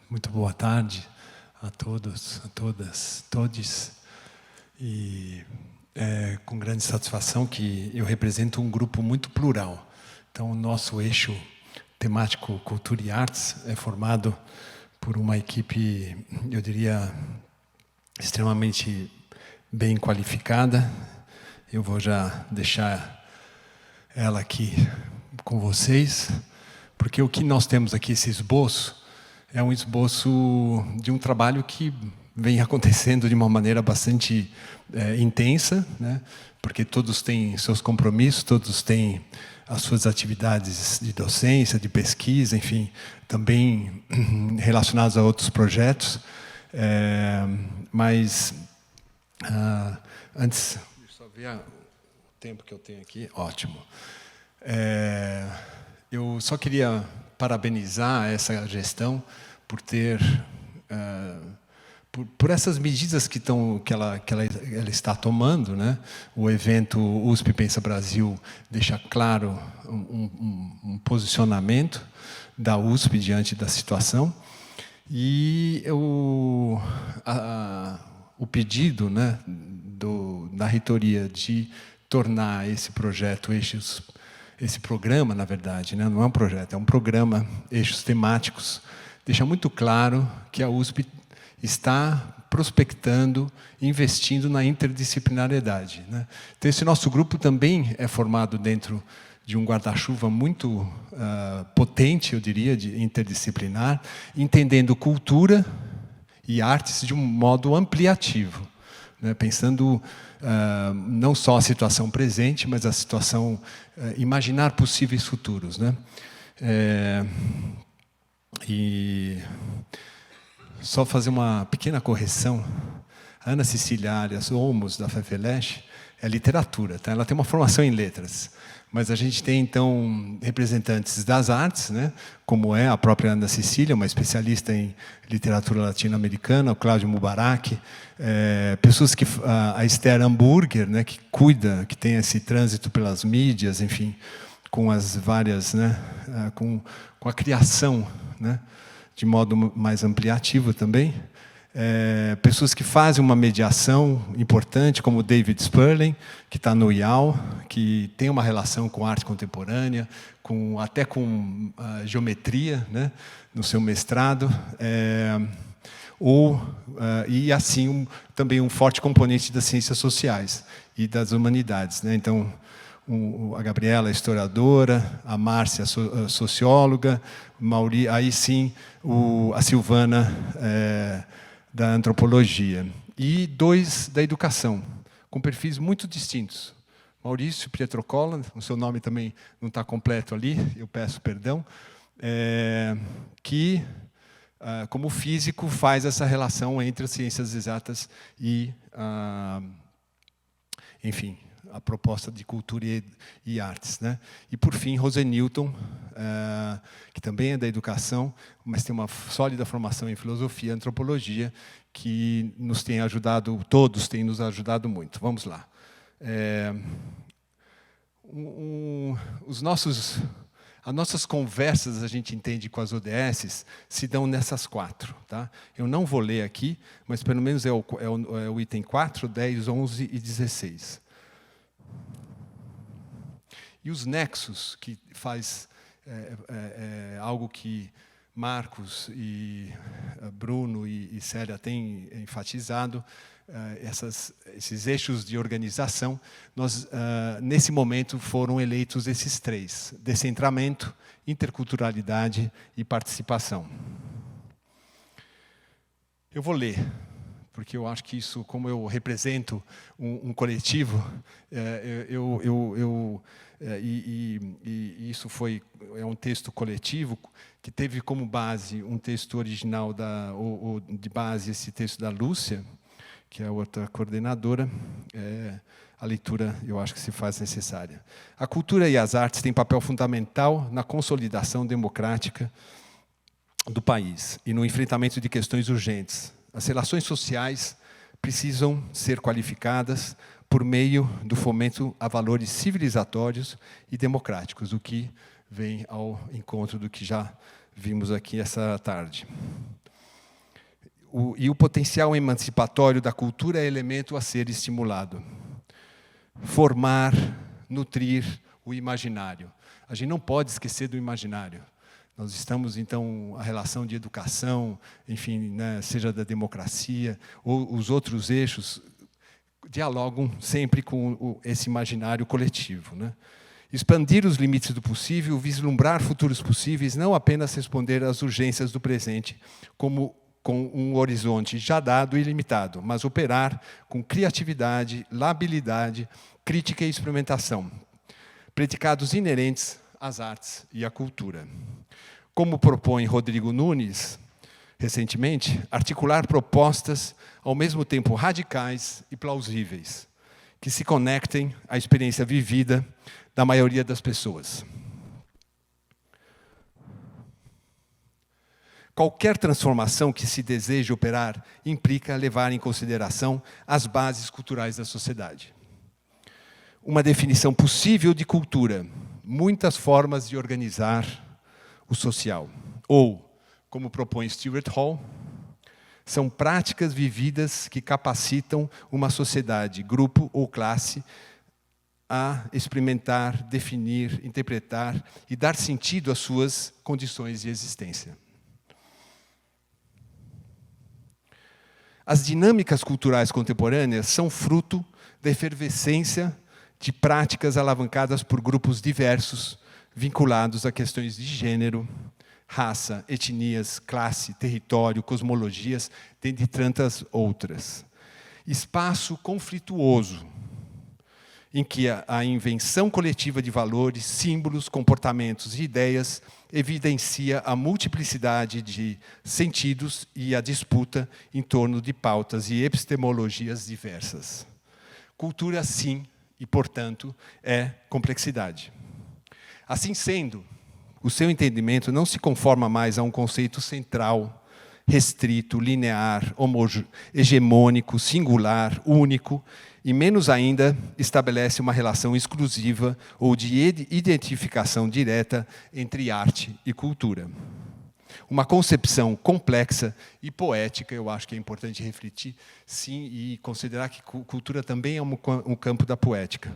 Muito boa tarde a todos, a todas, todes. E é com grande satisfação que eu represento um grupo muito plural. Então, o nosso eixo temático Cultura e Artes é formado por uma equipe, eu diria, extremamente bem qualificada. Eu vou já deixar ela aqui com vocês, porque o que nós temos aqui, esse esboço, é um esboço de um trabalho que vem acontecendo de uma maneira bastante intensa, né? Porque todos têm seus compromissos, todos têm as suas atividades de docência, de pesquisa, enfim, também relacionados a outros projetos. Mas, antes, deixa eu só ver o tempo que eu tenho aqui. Ótimo. Eu só queria parabenizar essa gestão por ter, por essas medidas que ela está tomando, né? O evento USP Pensa Brasil deixa claro um posicionamento da USP diante da situação, e o pedido, né, da reitoria de tornar esse projeto esse programa, na verdade, né, não é um projeto, é um programa, eixos temáticos, deixa muito claro que a USP está prospectando, investindo na interdisciplinariedade, né? Então, esse nosso grupo também é formado dentro de um guarda-chuva muito potente, eu diria, de interdisciplinar, entendendo cultura e artes de um modo ampliativo, né? Pensando não só a situação presente, mas a situação, imaginar possíveis futuros, né? E só fazer uma pequena correção. A Ana Cecília Arias Olmos, da FEFELESH, é literatura, tá? Ela tem uma formação em letras, mas a gente tem, então, representantes das artes, né? Como é a própria Ana Cecília, uma especialista em literatura latino-americana, o Cláudio Mubarak, pessoas que... a Esther Hamburger, né? Que cuida, que tem esse trânsito pelas mídias, enfim, com as várias... né? Com a criação, né? De modo mais ampliativo também. Pessoas que fazem uma mediação importante, como o David Sperling, que está no IAL, que tem uma relação com arte contemporânea, até com geometria, né, no seu mestrado, e assim também um forte componente das ciências sociais e das humanidades, né? Então, a Gabriela, historiadora, a Márcia, socióloga, aí sim a Silvana, da antropologia, e dois da educação, com perfis muito distintos. Maurício Pietrocola, o seu nome também não está completo ali, eu peço perdão, que, como físico, faz essa relação entre as ciências exatas e, enfim, a proposta de cultura e artes, né? E, por fim, Rosenilton, que também é da educação, mas tem uma sólida formação em filosofia e antropologia, que nos tem ajudado, todos têm nos ajudado muito. Vamos lá. As nossas conversas, a gente entende, com as ODSs, se dão nessas 4. Tá? Eu não vou ler aqui, mas pelo menos é o item 4, 10, 11 e 16. E os nexos, que faz algo que Marcos e Bruno e Célia têm enfatizado, esses eixos de organização, nesse momento, foram eleitos esses 3: descentramento, interculturalidade e participação. Eu vou ler, porque eu acho que isso, como eu represento um coletivo, e isso é um texto coletivo que teve como base um texto original de base esse texto da Lúcia, que é a outra coordenadora. A leitura, eu acho que se faz necessária. A cultura e as artes têm papel fundamental na consolidação democrática do país e no enfrentamento de questões urgentes. As relações sociais precisam ser qualificadas, por meio do fomento a valores civilizatórios e democráticos, o que vem ao encontro do que já vimos aqui essa tarde. E o potencial emancipatório da cultura é elemento a ser estimulado. Formar, nutrir o imaginário. A gente não pode esquecer do imaginário. Nós estamos, então, a relação de educação, enfim, né, seja da democracia, ou os outros eixos, dialogam sempre com esse imaginário coletivo, né? Expandir os limites do possível, vislumbrar futuros possíveis, não apenas responder às urgências do presente, como com um horizonte já dado e limitado, mas operar com criatividade, labilidade, crítica e experimentação, predicados inerentes às artes e à cultura. Como propõe Rodrigo Nunes, recentemente, articular propostas ao mesmo tempo radicais e plausíveis, que se conectem à experiência vivida da maioria das pessoas. Qualquer transformação que se deseje operar implica levar em consideração as bases culturais da sociedade. Uma definição possível de cultura, muitas formas de organizar o social. Ou, como propõe Stuart Hall, são práticas vividas que capacitam uma sociedade, grupo ou classe a experimentar, definir, interpretar e dar sentido às suas condições de existência. As dinâmicas culturais contemporâneas são fruto da efervescência de práticas alavancadas por grupos diversos, vinculados a questões de gênero, raça, etnias, classe, território, cosmologias, dentre tantas outras. Espaço conflituoso, em que a invenção coletiva de valores, símbolos, comportamentos e ideias evidencia a multiplicidade de sentidos e a disputa em torno de pautas e epistemologias diversas. Cultura, sim, e, portanto, é complexidade. Assim sendo, o seu entendimento não se conforma mais a um conceito central, restrito, linear, hegemônico, singular, único, e menos ainda estabelece uma relação exclusiva ou de identificação direta entre arte e cultura. Uma concepção complexa e poética, eu acho que é importante refletir, sim, e considerar que cultura também é um campo da poética.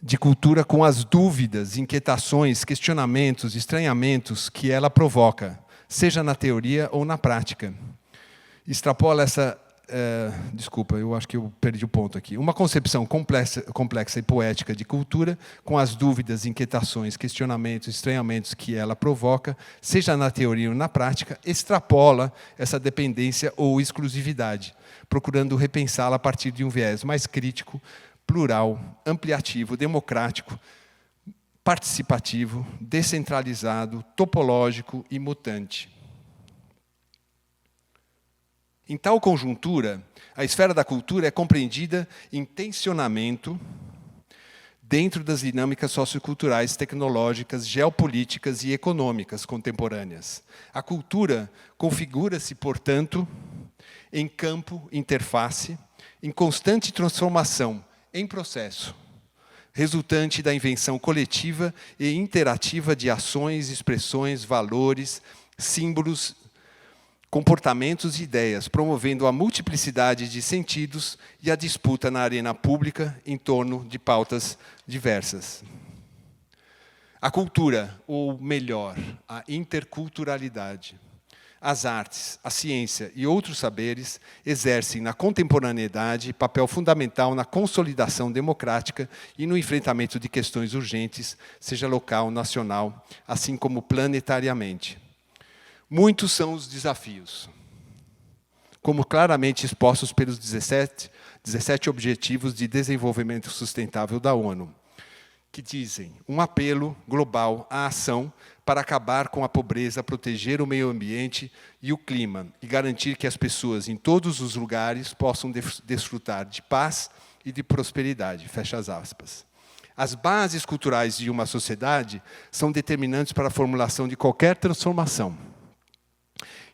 De cultura com as dúvidas, inquietações, questionamentos, estranhamentos que ela provoca, seja na teoria ou na prática. Extrapola essa... desculpa, eu acho que eu perdi o ponto aqui. Uma concepção complexa e poética de cultura, com as dúvidas, inquietações, questionamentos, estranhamentos que ela provoca, seja na teoria ou na prática, extrapola essa dependência ou exclusividade, procurando repensá-la a partir de um viés mais crítico, plural, ampliativo, democrático, participativo, descentralizado, topológico e mutante. Em tal conjuntura, a esfera da cultura é compreendida em tensionamento dentro das dinâmicas socioculturais, tecnológicas, geopolíticas e econômicas contemporâneas. A cultura configura-se, portanto, em campo, interface, em constante transformação, em processo, resultante da invenção coletiva e interativa de ações, expressões, valores, símbolos, comportamentos e ideias, promovendo a multiplicidade de sentidos e a disputa na arena pública em torno de pautas diversas. A cultura, ou melhor, a interculturalidade, as artes, a ciência e outros saberes exercem na contemporaneidade papel fundamental na consolidação democrática e no enfrentamento de questões urgentes, seja local, nacional, assim como planetariamente. Muitos são os desafios, como claramente expostos pelos 17 Objetivos de Desenvolvimento Sustentável da ONU, que dizem um apelo global à ação para acabar com a pobreza, proteger o meio ambiente e o clima e garantir que as pessoas em todos os lugares possam desfrutar de paz e de prosperidade. Fecha as aspas. As bases culturais de uma sociedade são determinantes para a formulação de qualquer transformação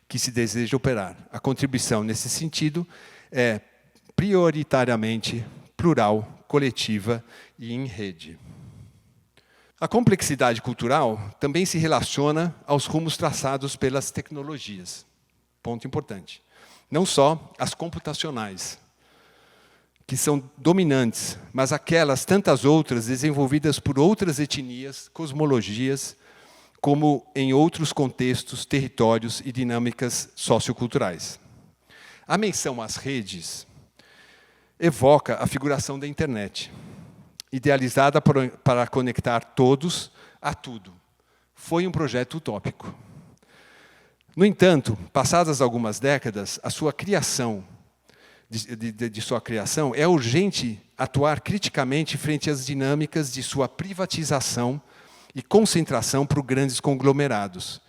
que se deseja operar. A contribuição nesse sentido é prioritariamente plural, coletiva e em rede. A complexidade cultural também se relaciona aos rumos traçados pelas tecnologias. Ponto importante. Não só as computacionais, que são dominantes, mas aquelas tantas outras desenvolvidas por outras etnias, cosmologias, como em outros contextos, territórios e dinâmicas socioculturais. A menção às redes evoca a figuração da internet, idealizada para conectar todos a tudo. Foi um projeto utópico. No entanto, passadas algumas décadas, a sua criação, de sua criação, é urgente atuar criticamente frente às dinâmicas de sua privatização e concentração por grandes conglomerados.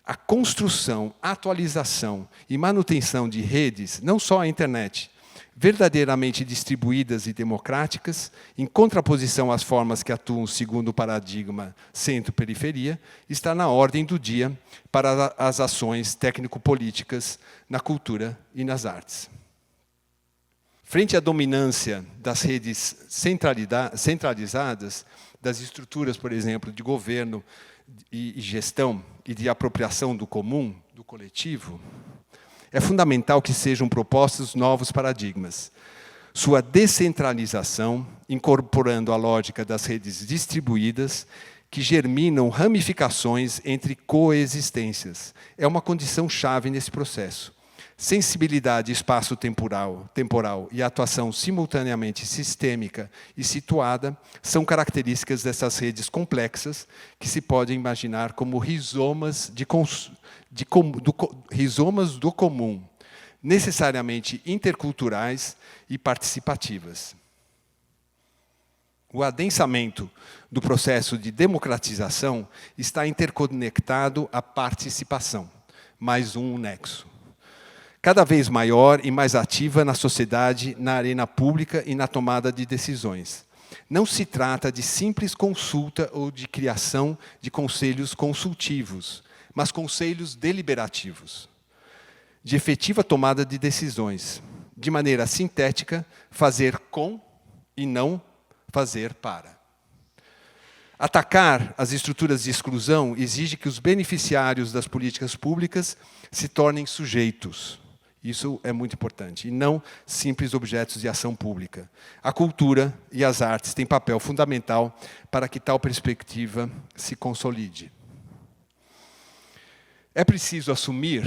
A construção, atualização e manutenção de redes, não só a internet, verdadeiramente distribuídas e democráticas, em contraposição às formas que atuam segundo o paradigma centro-periferia, está na ordem do dia para as ações técnico-políticas na cultura e nas artes. Frente à dominância das redes centralizadas, das estruturas, por exemplo, de governo e gestão e de apropriação do comum, do coletivo, é fundamental que sejam propostos novos paradigmas. Sua descentralização, incorporando a lógica das redes distribuídas, que germinam ramificações entre coexistências, é uma condição-chave nesse processo. Sensibilidade espaço-temporal e atuação simultaneamente sistêmica e situada são características dessas redes complexas que se podem imaginar como rizomas do comum, necessariamente interculturais e participativas. O adensamento do processo de democratização está interconectado à participação, mais um nexo. Cada vez maior e mais ativa na sociedade, na arena pública e na tomada de decisões. Não se trata de simples consulta ou de criação de conselhos consultivos, mas conselhos deliberativos, de efetiva tomada de decisões, de maneira sintética, fazer com e não fazer para. Atacar as estruturas de exclusão exige que os beneficiários das políticas públicas se tornem sujeitos. Isso é muito importante, e não simples objetos de ação pública. A cultura e as artes têm papel fundamental para que tal perspectiva se consolide. É preciso assumir,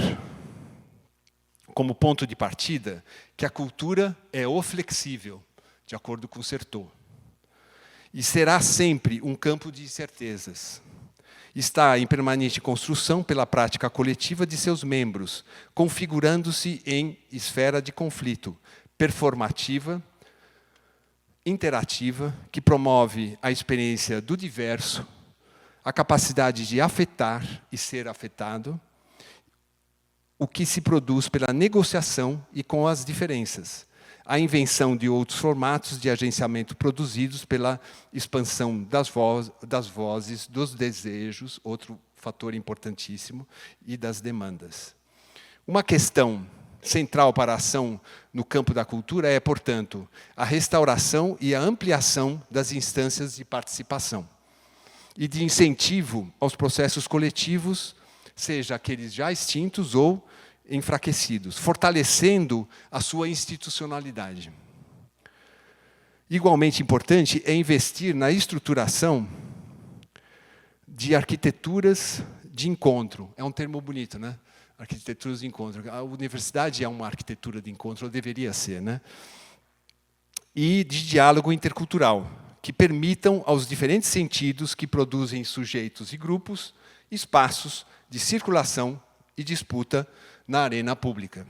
como ponto de partida, que a cultura é o flexível, de acordo com Certeau, e será sempre um campo de incertezas. Está em permanente construção pela prática coletiva de seus membros, configurando-se em esfera de conflito, performativa, interativa, que promove a experiência do diverso, a capacidade de afetar e ser afetado, o que se produz pela negociação e com as diferenças, a invenção de outros formatos de agenciamento produzidos pela expansão das vozes, dos desejos, outro fator importantíssimo, e das demandas. Uma questão central para a ação no campo da cultura é, portanto, a restauração e a ampliação das instâncias de participação e de incentivo aos processos coletivos, seja aqueles já extintos ou enfraquecidos, fortalecendo a sua institucionalidade. Igualmente importante é investir na estruturação de arquiteturas de encontro. É um termo bonito, né? Arquiteturas de encontro. A universidade é uma arquitetura de encontro, ou deveria ser, né? E de diálogo intercultural, que permitam aos diferentes sentidos que produzem sujeitos e grupos espaços de circulação e disputa na arena pública.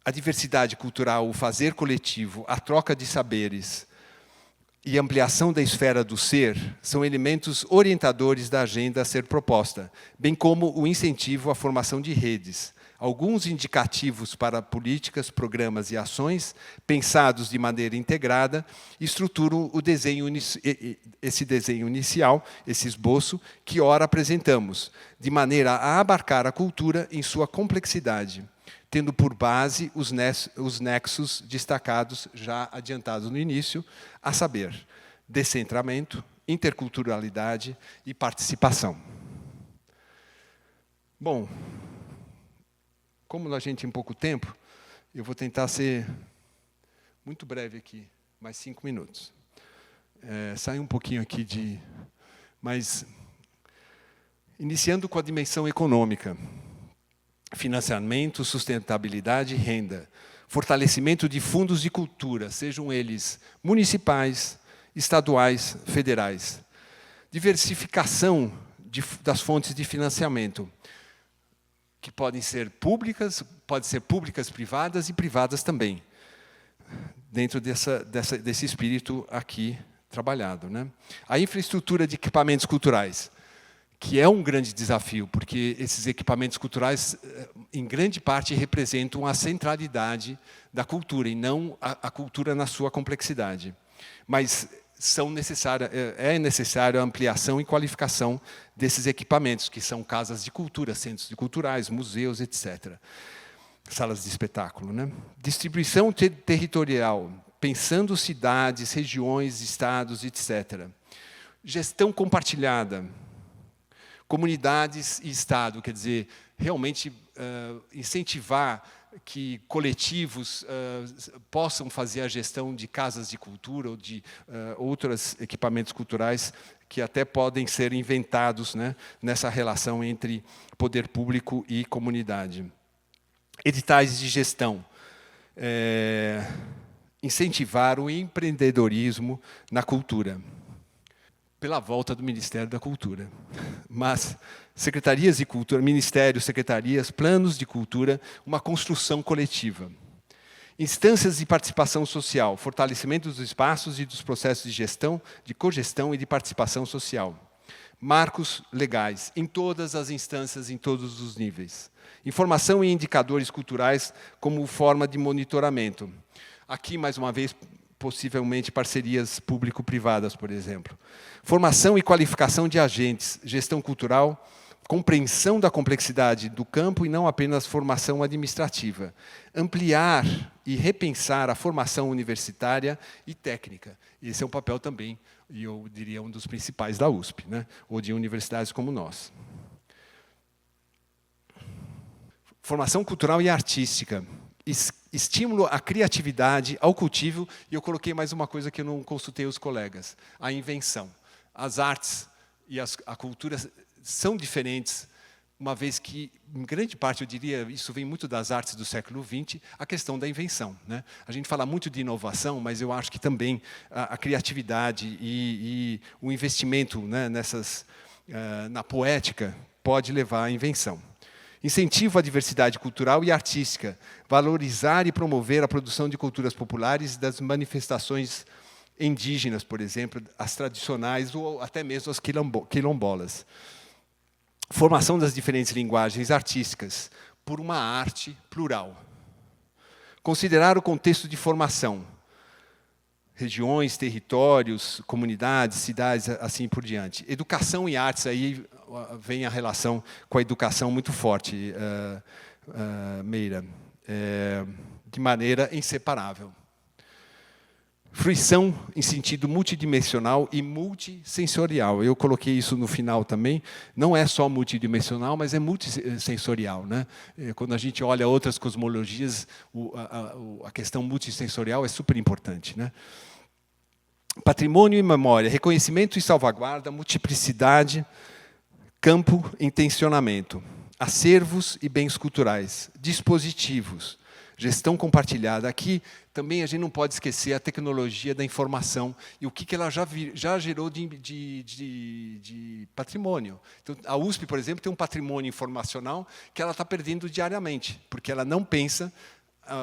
A diversidade cultural, o fazer coletivo, a troca de saberes e a ampliação da esfera do ser são elementos orientadores da agenda a ser proposta, bem como o incentivo à formação de redes. Alguns indicativos para políticas, programas e ações, pensados de maneira integrada, estruturam o desenho, esse desenho inicial, esse esboço, que ora apresentamos, de maneira a abarcar a cultura em sua complexidade, tendo por base os nexos destacados, já adiantados no início, a saber, descentramento, interculturalidade e participação. Bom, como a gente tem pouco tempo, eu vou tentar ser muito breve aqui, mais 5 minutos. Sair um pouquinho aqui de... Mas, iniciando com a dimensão econômica. Financiamento, sustentabilidade e renda. Fortalecimento de fundos de cultura, sejam eles municipais, estaduais, federais. Diversificação das fontes de financiamento, que podem ser públicas privadas e privadas também, dentro desse espírito aqui trabalhado, né? A infraestrutura de equipamentos culturais, que é um grande desafio, porque esses equipamentos culturais, em grande parte, representam a centralidade da cultura, e não a cultura na sua complexidade. Mas é necessária a ampliação e qualificação desses equipamentos, que são casas de cultura, centros de culturais, museus, etc. Salas de espetáculo, né? Distribuição territorial, pensando cidades, regiões, estados, etc. Gestão compartilhada, comunidades e Estado, quer dizer, realmente incentivar que coletivos possam fazer a gestão de casas de cultura ou de outros equipamentos culturais que até podem ser inventados, né, nessa relação entre poder público e comunidade. Editais de gestão. Incentivar o empreendedorismo na cultura, pela volta do Ministério da Cultura. Mas secretarias de cultura, ministérios, secretarias, planos de cultura, uma construção coletiva. Instâncias de participação social, fortalecimento dos espaços e dos processos de gestão, de cogestão e de participação social. Marcos legais, em todas as instâncias, em todos os níveis. Informação e indicadores culturais como forma de monitoramento. Aqui, mais uma vez, possivelmente parcerias público-privadas, por exemplo. Formação e qualificação de agentes, gestão cultural, compreensão da complexidade do campo e não apenas formação administrativa. Ampliar e repensar a formação universitária e técnica. Esse é um papel também, e eu diria, um dos principais da USP, né? Ou de universidades como nós. Formação cultural e artística. Estímulo à criatividade, ao cultivo, e eu coloquei mais uma coisa que eu não consultei os colegas, a invenção. As artes e a cultura são diferentes, uma vez que, em grande parte, eu diria, isso vem muito das artes do século XX, a questão da invenção, né? A gente fala muito de inovação, mas eu acho que também a criatividade e o investimento, né, na poética pode levar à invenção. Incentivo à diversidade cultural e artística, valorizar e promover a produção de culturas populares e das manifestações indígenas, por exemplo, as tradicionais ou até mesmo as quilombolas. Formação das diferentes linguagens artísticas por uma arte plural. Considerar o contexto de formação, regiões, territórios, comunidades, cidades, assim por diante. Educação e artes, aí vem a relação com a educação muito forte, Meira, de maneira inseparável. Fruição em sentido multidimensional e multissensorial. Eu coloquei isso no final também. Não é só multidimensional, mas é multissensorial, né? Quando a gente olha outras cosmologias, a questão multissensorial é super importante, né? Patrimônio e memória, reconhecimento e salvaguarda, multiplicidade, campo e tensionamento, acervos e bens culturais, dispositivos, gestão compartilhada. Aqui também a gente não pode esquecer a tecnologia da informação e o que ela já gerou de patrimônio. Então, a USP, por exemplo, tem um patrimônio informacional que ela está perdendo diariamente, porque ela não pensa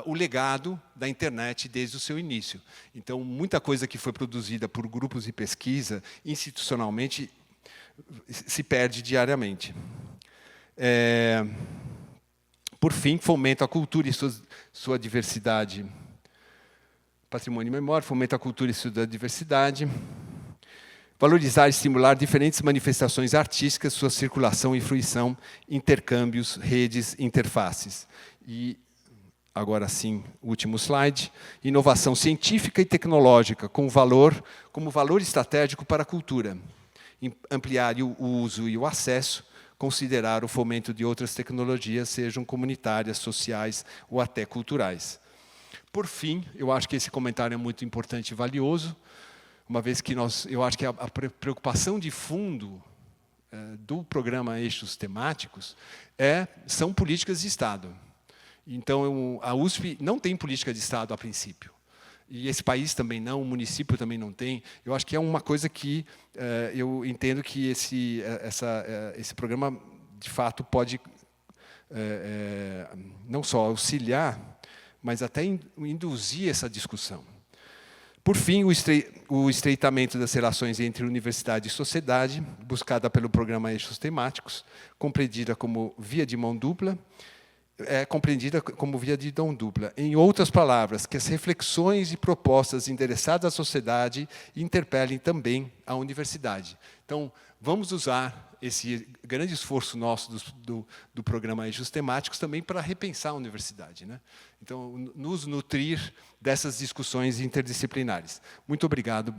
o legado da internet desde o seu início. Então, muita coisa que foi produzida por grupos de pesquisa, institucionalmente, se perde diariamente. Por fim, fomenta a cultura e sua diversidade. Patrimônio e memória, fomenta a cultura e sua diversidade. Valorizar e estimular diferentes manifestações artísticas, sua circulação e fruição, intercâmbios, redes, interfaces. E, agora sim, último slide, inovação científica e tecnológica como valor estratégico para a cultura. Ampliar o uso e o acesso, considerar o fomento de outras tecnologias, sejam comunitárias, sociais ou até culturais. Por fim, eu acho que esse comentário é muito importante e valioso, uma vez que eu acho que a preocupação de fundo do programa Eixos Temáticos são políticas de Estado. Então, a USP não tem política de Estado a princípio. E esse país também não, o município também não tem. Eu acho que é uma coisa que eu entendo que esse programa, de fato, pode não só auxiliar, mas até induzir essa discussão. Por fim, o estreitamento das relações entre universidade e sociedade, buscada pelo programa Eixos Temáticos, compreendida como via de mão dupla, Em outras palavras, que as reflexões e propostas endereçadas à sociedade interpelem também a universidade. Então, vamos usar esse grande esforço nosso do programa Eixos Temáticos também para repensar a universidade, né? Então, nos nutrir dessas discussões interdisciplinares. Muito obrigado.